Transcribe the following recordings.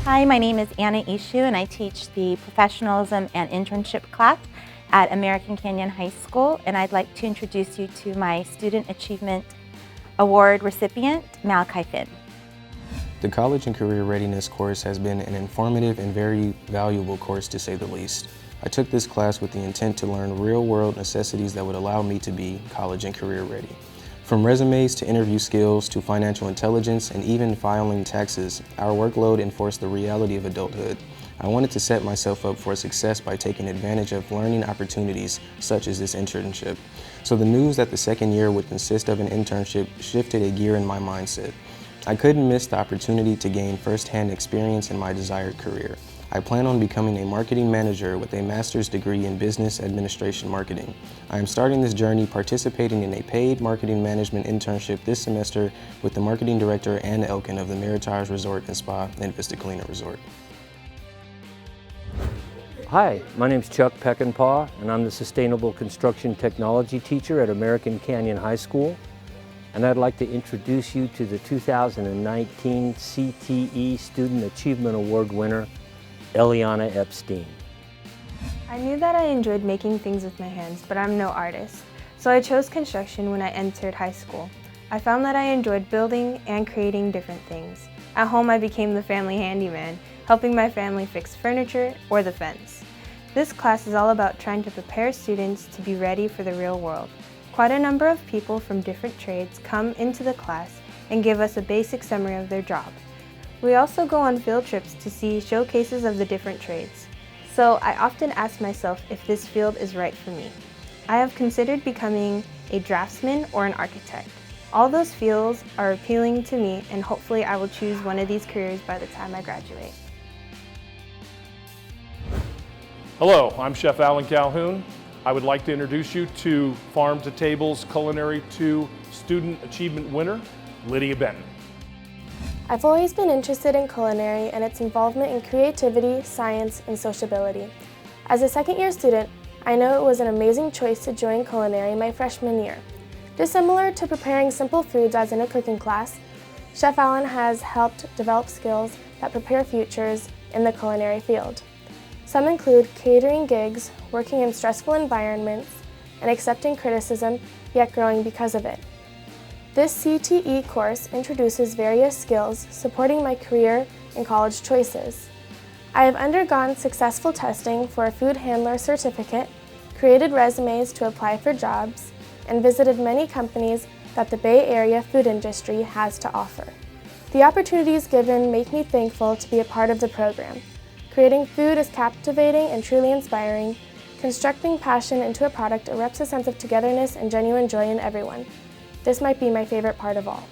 Hi, my name is Anna Ishu and I teach the Professionalism and Internship class at American Canyon High School, and I'd like to introduce you to my Student Achievement Award recipient, Malachi Finn. The College and Career Readiness course has been an informative and very valuable course, to say the least. I took this class with the intent to learn real-world necessities that would allow me to be college and career ready. From resumes to interview skills to financial intelligence and even filing taxes, our workload enforced the reality of adulthood. I wanted to set myself up for success by taking advantage of learning opportunities such as this internship. So the news that the second year would consist of an internship shifted a gear in my mindset. I couldn't miss the opportunity to gain first-hand experience in my desired career. I plan on becoming a marketing manager with a master's degree in business administration marketing. I am starting this journey participating in a paid marketing management internship this semester with the marketing director Anna Elkin of the Meritage Resort and Spa and Vista Colina Resort. Hi, my name is Chuck Peckinpah, and I'm the Sustainable Construction Technology teacher at American Canyon High School. And I'd like to introduce you to the 2019 CTE Student Achievement Award winner, Eliana Epstein. I knew that I enjoyed making things with my hands, but I'm no artist. So I chose construction when I entered high school. I found that I enjoyed building and creating different things. At home, I became the family handyman, helping my family fix furniture or the fence. This class is all about trying to prepare students to be ready for the real world. Quite a number of people from different trades come into the class and give us a basic summary of their job. We also go on field trips to see showcases of the different trades. So I often ask myself if this field is right for me. I have considered becoming a draftsman or an architect. All those fields are appealing to me, and hopefully I will choose one of these careers by the time I graduate. Hello, I'm Chef Alan Calhoun. I would like to introduce you to Farm to Table's Culinary 2 Student Achievement winner, Lydia Benton. I've always been interested in culinary and its involvement in creativity, science, and sociability. As a second-year student, I know it was an amazing choice to join culinary my freshman year. Dissimilar to preparing simple foods as in a cooking class, Chef Alan has helped develop skills that prepare futures in the culinary field. Some include catering gigs, working in stressful environments, and accepting criticism, yet growing because of it. This CTE course introduces various skills supporting my career and college choices. I have undergone successful testing for a food handler certificate, created resumes to apply for jobs, and visited many companies that the Bay Area food industry has to offer. The opportunities given make me thankful to be a part of the program. Creating food is captivating and truly inspiring. Constructing passion into a product erupts a sense of togetherness and genuine joy in everyone. This might be my favorite part of all.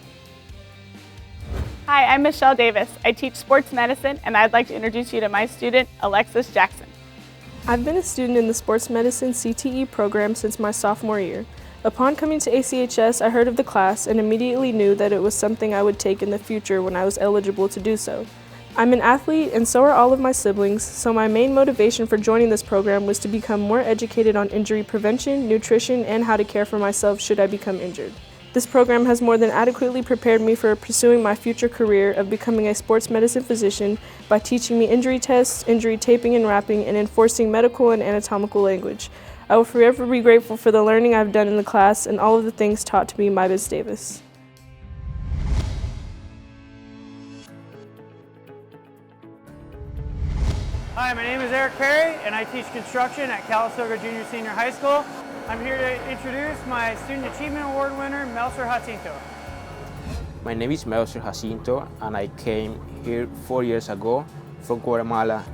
Hi, I'm Michelle Davis. I teach sports medicine, and I'd like to introduce you to my student, Alexis Jackson. I've been a student in the sports medicine CTE program since my sophomore year. Upon coming to ACHS, I heard of the class and immediately knew that it was something I would take in the future when I was eligible to do so. I'm an athlete and so are all of my siblings, so my main motivation for joining this program was to become more educated on injury prevention, nutrition, and how to care for myself should I become injured. This program has more than adequately prepared me for pursuing my future career of becoming a sports medicine physician by teaching me injury tests, injury taping and wrapping, and enforcing medical and anatomical language. I will forever be grateful for the learning I've done in the class and all of the things taught to me by Ms. Davis. Hi, my name is Eric Perry, and I teach construction at Calistoga Junior Senior High School. I'm here to introduce my Student Achievement Award winner, Melser Jacinto. My name is Melser Jacinto, and I came here 4 years ago from Guatemala.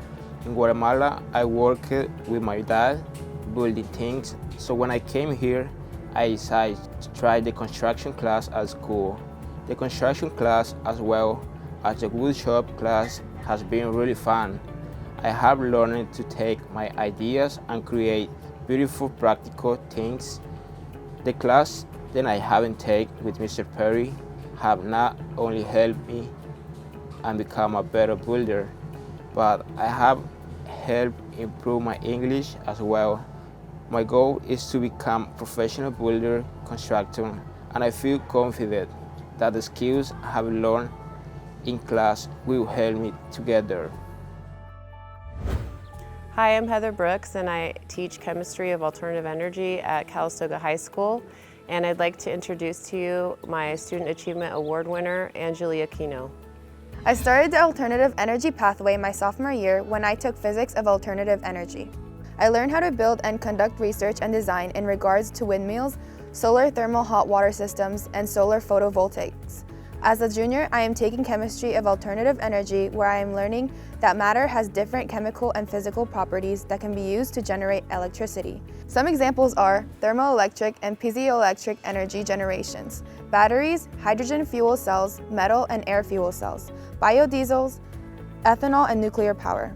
In Guatemala, I worked with my dad, building things. So when I came here, I decided to try the construction class at school. The construction class, as well as the woodshop class, has been really fun. I have learned to take my ideas and create beautiful practical things. The class that I haven't taken with Mr. Perry have not only helped me and become a better builder, but I have helped improve my English as well. My goal is to become a professional builder, constructor, and I feel confident that the skills I have learned in class will help me together. Hi, I'm Heather Brooks and I teach chemistry of alternative energy at Calistoga High School. And I'd like to introduce to you my Student Achievement Award winner, Angelia Aquino. I started the alternative energy pathway my sophomore year when I took physics of alternative energy. I learned how to build and conduct research and design in regards to windmills, solar thermal hot water systems, and solar photovoltaics. As a junior, I am taking chemistry of alternative energy where I am learning that matter has different chemical and physical properties that can be used to generate electricity. Some examples are thermoelectric and piezoelectric energy generations, batteries, hydrogen fuel cells, metal and air fuel cells, biodiesels, ethanol, and nuclear power.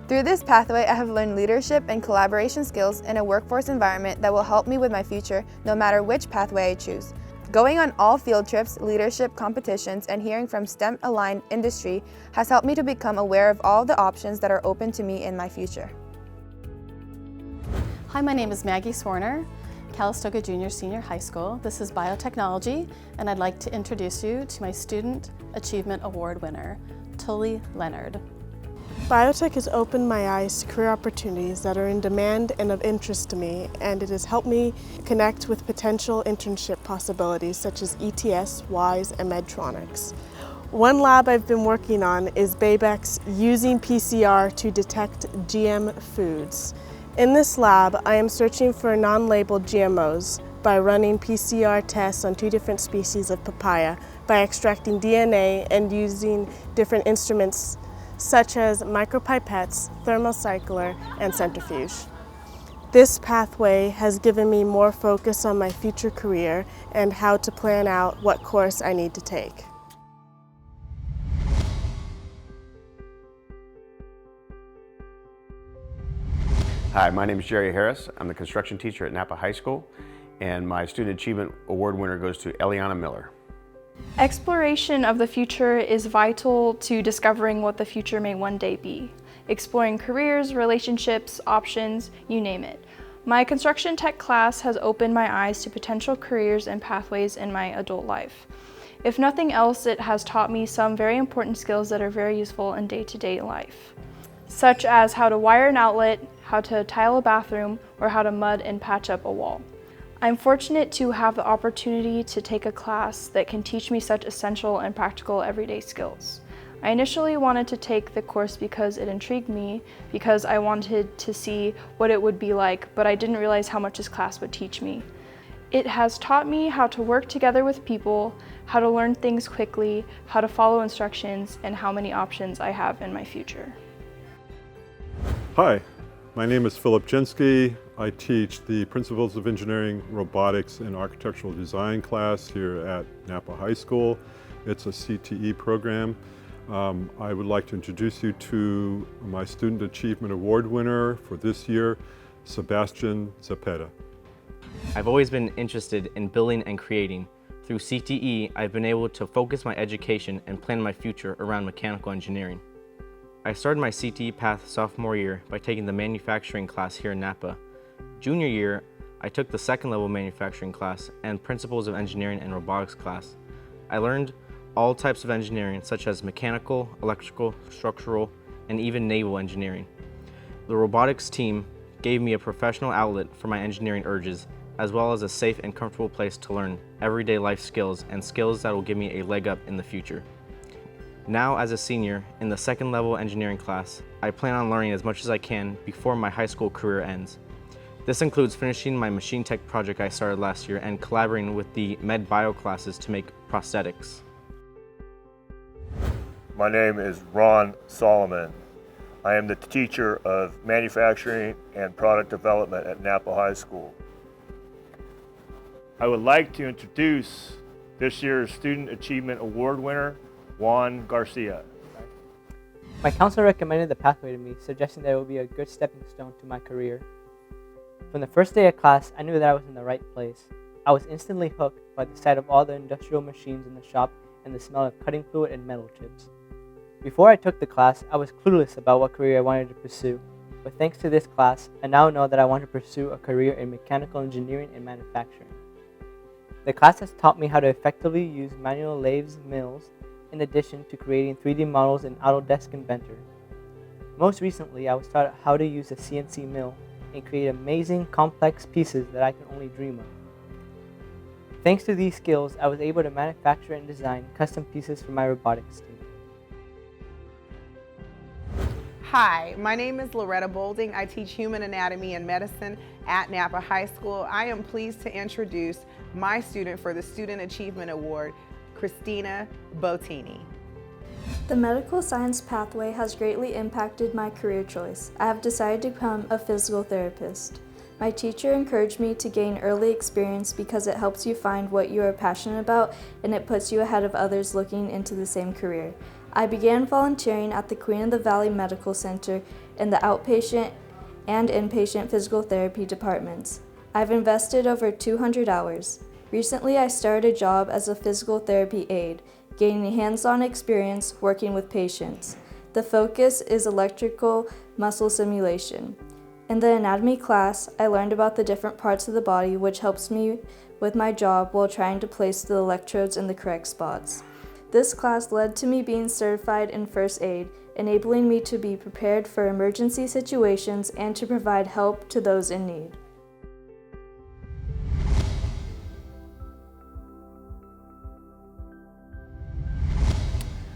Through this pathway, I have learned leadership and collaboration skills in a workforce environment that will help me with my future no matter which pathway I choose. Going on all field trips, leadership competitions, and hearing from STEM-aligned industry has helped me to become aware of all the options that are open to me in my future. Hi, my name is Maggie Swarner, Calistoga Junior Senior High School. This is biotechnology, and I'd like to introduce you to my Student Achievement Award winner, Tully Leonard. Biotech has opened my eyes to career opportunities that are in demand and of interest to me, and it has helped me connect with potential internship possibilities such as ETS, WISE, and Medtronics. One lab I've been working on is Babex using PCR to detect GM foods. In this lab, I am searching for non-labeled GMOs by running PCR tests on 2 different species of papaya by extracting DNA and using different instruments such as micropipettes, thermocycler, and centrifuge. This pathway has given me more focus on my future career and how to plan out what course I need to take. Hi, my name is Jerry Harris. I'm the construction teacher at Napa High School, and my Student Achievement Award winner goes to Eliana Miller. Exploration of the future is vital to discovering what the future may one day be. Exploring careers, relationships, options, you name it. My construction tech class has opened my eyes to potential careers and pathways in my adult life. If nothing else, it has taught me some very important skills that are very useful in day-to-day life, such as how to wire an outlet, how to tile a bathroom, or how to mud and patch up a wall. I'm fortunate to have the opportunity to take a class that can teach me such essential and practical everyday skills. I initially wanted to take the course because it intrigued me, because I wanted to see what it would be like, but I didn't realize how much this class would teach me. It has taught me how to work together with people, how to learn things quickly, how to follow instructions, and how many options I have in my future. Hi, my name is Philip Jensky. I teach the Principles of Engineering, Robotics, and Architectural Design class here at Napa High School. It's a CTE program. I would like to introduce you to my Student Achievement Award winner for this year, Sebastian Zepeda. I've always been interested in building and creating. Through CTE, I've been able to focus my education and plan my future around mechanical engineering. I started my CTE path sophomore year by taking the manufacturing class here in Napa. Junior year, I took the second level manufacturing class and Principles of Engineering and Robotics class. I learned all types of engineering such as mechanical, electrical, structural, and even naval engineering. The robotics team gave me a professional outlet for my engineering urges, as well as a safe and comfortable place to learn everyday life skills and skills that will give me a leg up in the future. Now, as a senior in the second level engineering class, I plan on learning as much as I can before my high school career ends. This includes finishing my machine tech project I started last year and collaborating with the med bio classes to make prosthetics. My name is Ron Solomon. I am the teacher of manufacturing and product development at Napa High School. I would like to introduce this year's Student Achievement Award winner, Juan Garcia. My counselor recommended the pathway to me, suggesting that it would be a good stepping stone to my career. From the first day of class, I knew that I was in the right place. I was instantly hooked by the sight of all the industrial machines in the shop and the smell of cutting fluid and metal chips. Before I took the class, I was clueless about what career I wanted to pursue, but thanks to this class, I now know that I want to pursue a career in mechanical engineering and manufacturing. The class has taught me how to effectively use manual lathes, mills, in addition to creating 3D models in Autodesk Inventor. Most recently, I was taught how to use a CNC mill and create amazing, complex pieces that I can only dream of. Thanks to these skills, I was able to manufacture and design custom pieces for my robotics team. Hi, my name is Loretta Bolding. I teach human anatomy and medicine at Napa High School. I am pleased to introduce my student for the Student Achievement Award, Christina Bottini. The medical science pathway has greatly impacted my career choice. I have decided to become a physical therapist. My teacher encouraged me to gain early experience because it helps you find what you are passionate about and it puts you ahead of others looking into the same career. I began volunteering at the Queen of the Valley Medical Center in the outpatient and inpatient physical therapy departments. I've invested over 200 hours. Recently, I started a job as a physical therapy aide, gaining hands-on experience working with patients. The focus is electrical muscle simulation. In the anatomy class, I learned about the different parts of the body, which helps me with my job while trying to place the electrodes in the correct spots. This class led to me being certified in first aid, enabling me to be prepared for emergency situations and to provide help to those in need.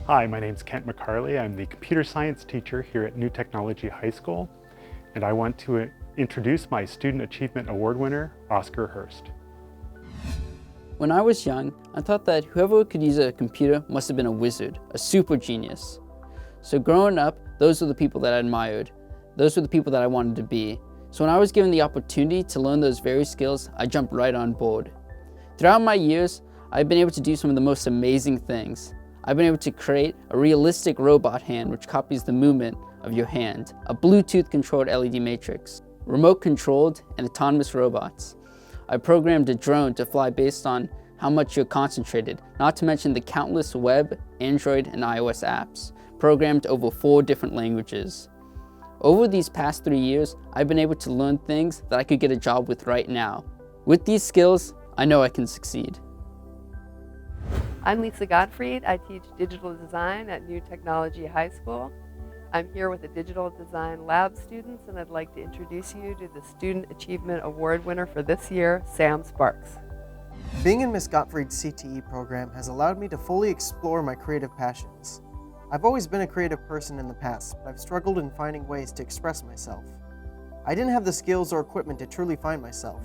Hi, my name is Kent McCarley. I'm the computer science teacher here at New Technology High School, and I want to introduce my Student Achievement Award winner, Oscar Hurst. When I was young, I thought that whoever could use a computer must have been a wizard, a super genius. So growing up, those were the people that I admired. Those were the people that I wanted to be. So when I was given the opportunity to learn those very skills, I jumped right on board. Throughout my years, I've been able to do some of the most amazing things. I've been able to create a realistic robot hand which copies the movement of your hand, a Bluetooth-controlled LED matrix, remote-controlled and autonomous robots. I programmed a drone to fly based on how much you're concentrated, not to mention the countless web, Android, and iOS apps, programmed over 4 different languages. Over these past 3 years, I've been able to learn things that I could get a job with right now. With these skills, I know I can succeed. I'm Lisa Gottfried. I teach digital design at New Technology High School. I'm here with the Digital Design Lab students, and I'd like to introduce you to the Student Achievement Award winner for this year, Sam Sparks. Being in Ms. Gottfried's CTE program has allowed me to fully explore my creative passions. I've always been a creative person in the past, but I've struggled in finding ways to express myself. I didn't have the skills or equipment to truly find myself,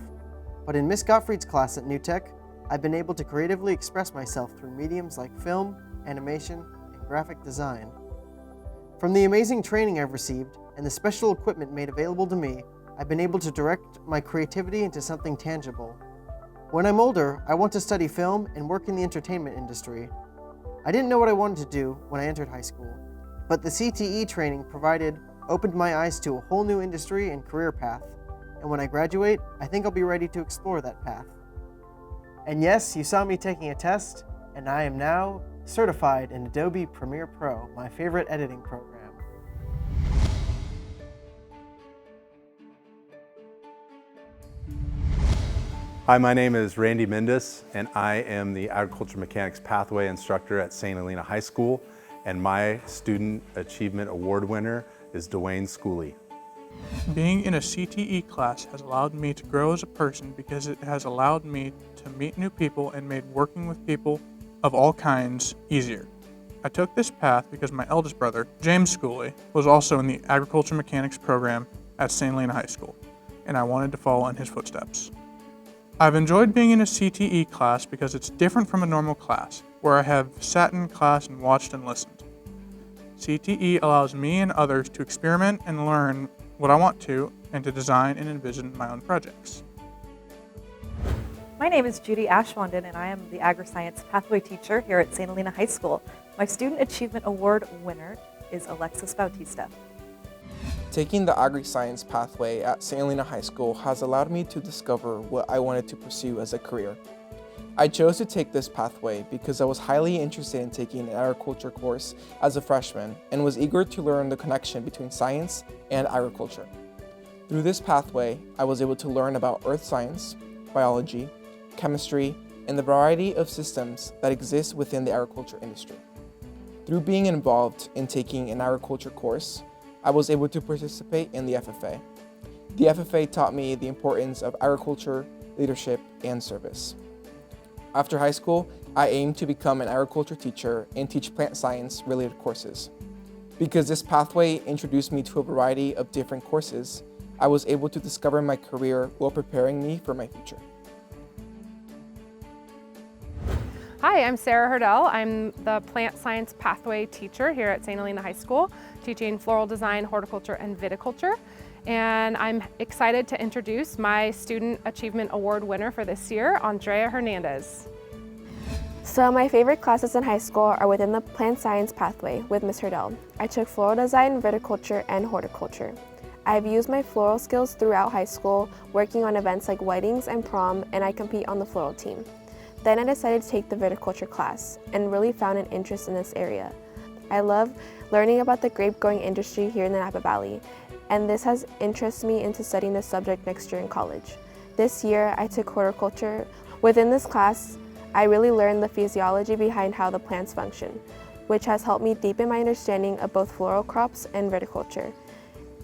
but in Ms. Gottfried's class at New Tech, I've been able to creatively express myself through mediums like film, animation, and graphic design. From the amazing training I've received and the special equipment made available to me, I've been able to direct my creativity into something tangible. When I'm older, I want to study film and work in the entertainment industry. I didn't know what I wanted to do when I entered high school, but the CTE training provided opened my eyes to a whole new industry and career path, and when I graduate, I think I'll be ready to explore that path. And yes, you saw me taking a test, and I am now certified in Adobe Premiere Pro, my favorite editing program. Hi, my name is Randy Mendes, and I am the Agriculture Mechanics Pathway Instructor at St. Helena High School, and my Student Achievement Award winner is Dwayne Schooley. Being in a CTE class has allowed me to grow as a person because it has allowed me to meet new people and made working with people of all kinds easier. I took this path because my eldest brother, James Schooley, was also in the Agriculture Mechanics program at St. Helena High School, and I wanted to follow in his footsteps. I've enjoyed being in a CTE class because it's different from a normal class, where I have sat in class and watched and listened. CTE allows me and others to experiment and learn what I want to, and to design and envision my own projects. My name is Judy Ashwanden, and I am the Agri-Science Pathway teacher here at St. Helena High School. My Student Achievement Award winner is Alexis Bautista. Taking the Agri-Science Pathway at St. Helena High School has allowed me to discover what I wanted to pursue as a career. I chose to take this pathway because I was highly interested in taking an agriculture course as a freshman and was eager to learn the connection between science and agriculture. Through this pathway, I was able to learn about earth science, biology, chemistry, and the variety of systems that exist within the agriculture industry. Through being involved in taking an agriculture course, I was able to participate in the FFA. The FFA taught me the importance of agriculture, leadership, and service. After high school, I aimed to become an agriculture teacher and teach plant science related courses. Because this pathway introduced me to a variety of different courses, I was able to discover my career while preparing me for my future. Hi, I'm Sarah Hurdell. I'm the Plant Science Pathway teacher here at St. Helena High School, teaching floral design, horticulture, and viticulture. And I'm excited to introduce my Student Achievement Award winner for this year, Andrea Hernandez. So my favorite classes in high school are within the Plant Science Pathway with Ms. Hurdell. I took floral design, viticulture, and horticulture. I've used my floral skills throughout high school, working on events like weddings and prom, and I compete on the floral team. Then I decided to take the viticulture class and really found an interest in this area. I love learning about the grape growing industry here in the Napa Valley, and this has interested me into studying this subject next year in college. This year I took horticulture. Within this class, I really learned the physiology behind how the plants function, which has helped me deepen my understanding of both floral crops and viticulture.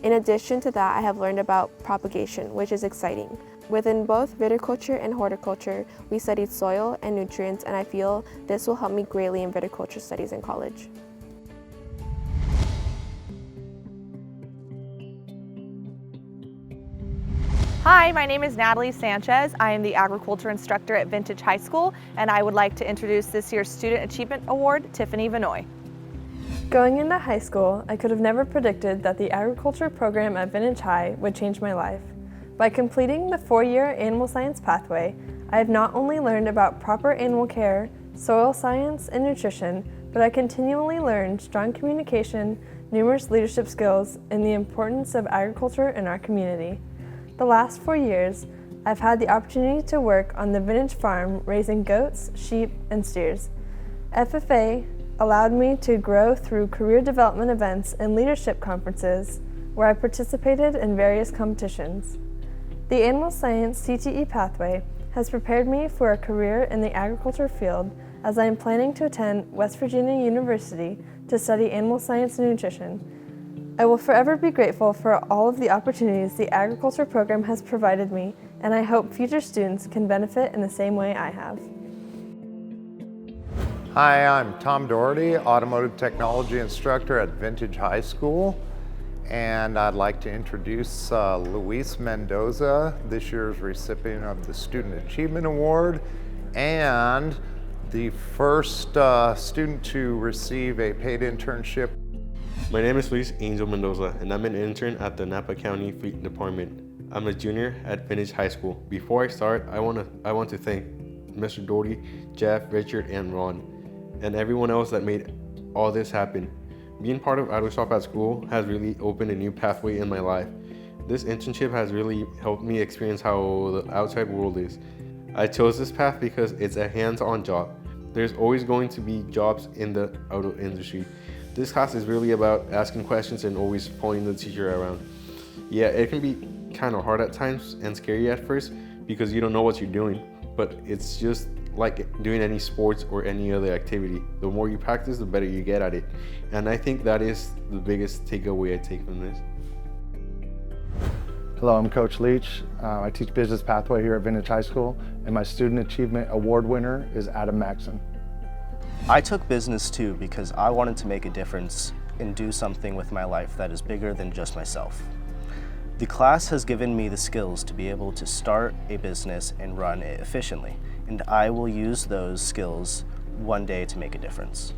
In addition to that, I have learned about propagation, which is exciting. Within both viticulture and horticulture, we studied soil and nutrients, and I feel this will help me greatly in viticulture studies in college. Hi, my name is Natalie Sanchez. I am the agriculture instructor at Vintage High School, and I would like to introduce this year's Student Achievement Award, Tiffany Vanoy. Going into high school, I could have never predicted that the agriculture program at Vintage High would change my life. By completing the 4-year animal science pathway, I have not only learned about proper animal care, soil science, and nutrition, but I continually learned strong communication, numerous leadership skills, and the importance of agriculture in our community. The last 4 years, I've had the opportunity to work on the Vintage Farm raising goats, sheep, and steers. FFA allowed me to grow through career development events and leadership conferences where I participated in various competitions. The Animal Science CTE pathway has prepared me for a career in the agriculture field as I am planning to attend West Virginia University to study animal science and nutrition. I will forever be grateful for all of the opportunities the agriculture program has provided me, and I hope future students can benefit in the same way I have. Hi, I'm Tom Doherty, automotive technology instructor at Vintage High School. And I'd like to introduce Luis Mendoza, this year's recipient of the Student Achievement Award, and the first student to receive a paid internship. My name is Luis Angel Mendoza, and I'm an intern at the Napa County Fleet Department. I'm a junior at Vintage High School. Before I start, I want to thank Mr. Doherty, Jeff, Richard, and Ron, and everyone else that made all this happen. Being part of AgroShop at school has really opened a new pathway in my life. This internship has really helped me experience how the outside world is. I chose this path because it's a hands-on job. There's always going to be jobs in the auto industry. This class is really about asking questions and always following the teacher around. Yeah, it can be kind of hard at times and scary at first because you don't know what you're doing, but it's just like doing any sports or any other activity. The more you practice, the better you get at it. And I think that is the biggest takeaway I take from this. Hello, I'm Coach Leach. I teach Business Pathway here at Vintage High School, and my Student Achievement Award winner is Adam Maxon. I took business too because I wanted to make a difference and do something with my life that is bigger than just myself. The class has given me the skills to be able to start a business and run it efficiently, and I will use those skills one day to make a difference.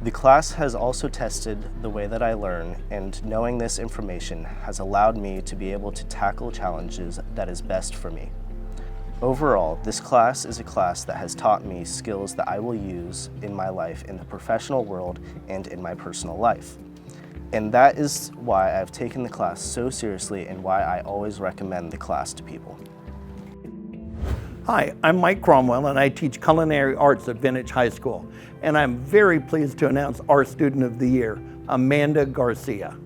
The class has also tested the way that I learn, and knowing this information has allowed me to be able to tackle challenges that is best for me. Overall, this class is a class that has taught me skills that I will use in my life in the professional world and in my personal life. And that is why I've taken the class so seriously and why I always recommend the class to people. Hi, I'm Mike Cromwell, and I teach culinary arts at Vintage High School. And I'm very pleased to announce our Student of the Year, Amanda Garcia.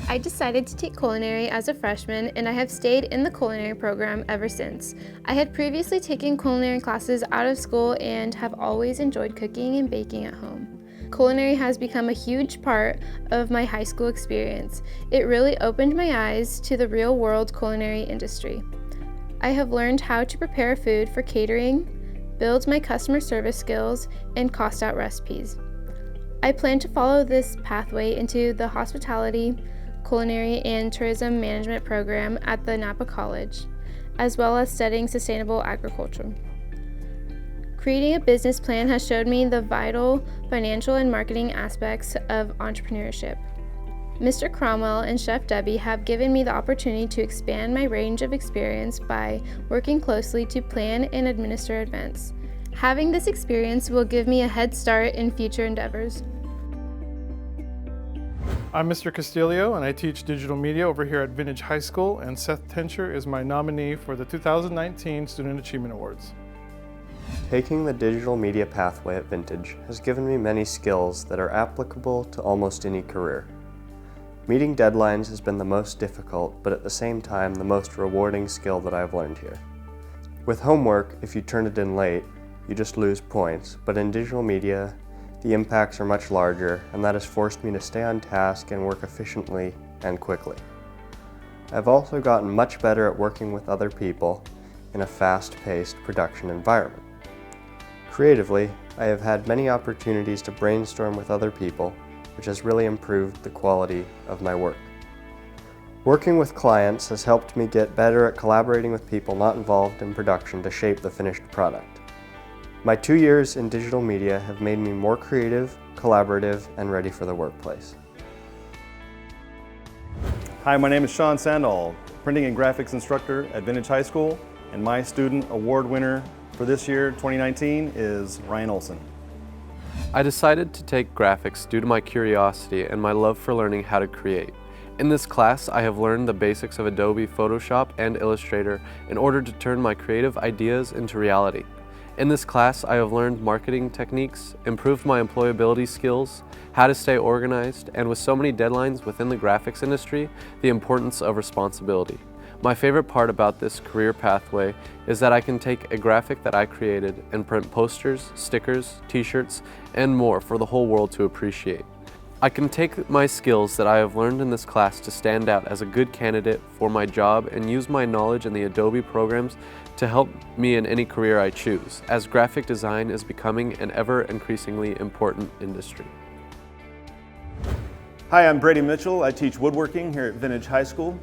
I decided to take culinary as a freshman, and I have stayed in the culinary program ever since. I had previously taken culinary classes out of school and have always enjoyed cooking and baking at home. culinary has become a huge part of my high school experience. It really opened my eyes to the real-world culinary industry. I have learned how to prepare food for catering, build my customer service skills, and cost out recipes. I plan to follow this pathway into the hospitality, culinary, and tourism management program at the Napa College, as well as studying sustainable agriculture. Creating a business plan has showed me the vital financial and marketing aspects of entrepreneurship. Mr. Cromwell and Chef Debbie have given me the opportunity to expand my range of experience by working closely to plan and administer events. Having this experience will give me a head start in future endeavors. I'm Mr. Castillo, and I teach digital media over here at Vintage High School, and Seth Tencher is my nominee for the 2019 Student Achievement Awards. Taking the digital media pathway at Vintage has given me many skills that are applicable to almost any career. Meeting deadlines has been the most difficult, but at the same time the most rewarding skill that I've learned here. With homework, if you turn it in late, you just lose points, but in digital media, the impacts are much larger, and that has forced me to stay on task and work efficiently and quickly. I've also gotten much better at working with other people in a fast-paced production environment. Creatively, I have had many opportunities to brainstorm with other people, which has really improved the quality of my work. Working with clients has helped me get better at collaborating with people not involved in production to shape the finished product. My 2 years in digital media have made me more creative, collaborative, and ready for the workplace. Hi, my name is Sean Sandall, printing and graphics instructor at Vintage High School, and my student award winner for this year, 2019, is Ryan Olson. I decided to take graphics due to my curiosity and my love for learning how to create. In this class, I have learned the basics of Adobe Photoshop and Illustrator in order to turn my creative ideas into reality. In this class, I have learned marketing techniques, improved my employability skills, how to stay organized, and with so many deadlines within the graphics industry, the importance of responsibility. My favorite part about this career pathway is that I can take a graphic that I created and print posters, stickers, t-shirts, and more for the whole world to appreciate. I can take my skills that I have learned in this class to stand out as a good candidate for my job and use my knowledge in the Adobe programs to help me in any career I choose, as graphic design is becoming an ever increasingly important industry. Hi, I'm Brady Mitchell. I teach woodworking here at Vintage High School.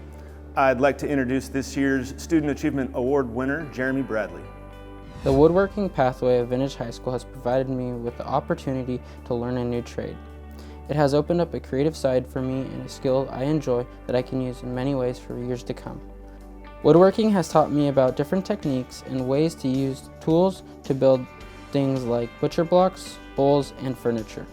I'd like to introduce this year's Student Achievement Award winner, Jeremy Bradley. The woodworking pathway of Vintage High School has provided me with the opportunity to learn a new trade. It has opened up a creative side for me and a skill I enjoy that I can use in many ways for years to come. Woodworking has taught me about different techniques and ways to use tools to build things like butcher blocks, bowls, and furniture.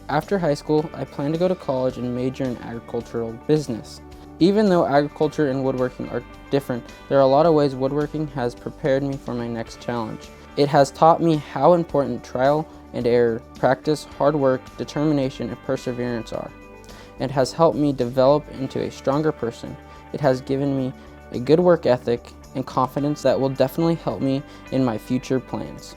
After high school, I plan to go to college and major in agricultural business. Even though agriculture and woodworking are different, there are a lot of ways woodworking has prepared me for my next challenge. It has taught me how important trial and error, practice, hard work, determination, and perseverance are. It has helped me develop into a stronger person. It has given me a good work ethic and confidence that will definitely help me in my future plans.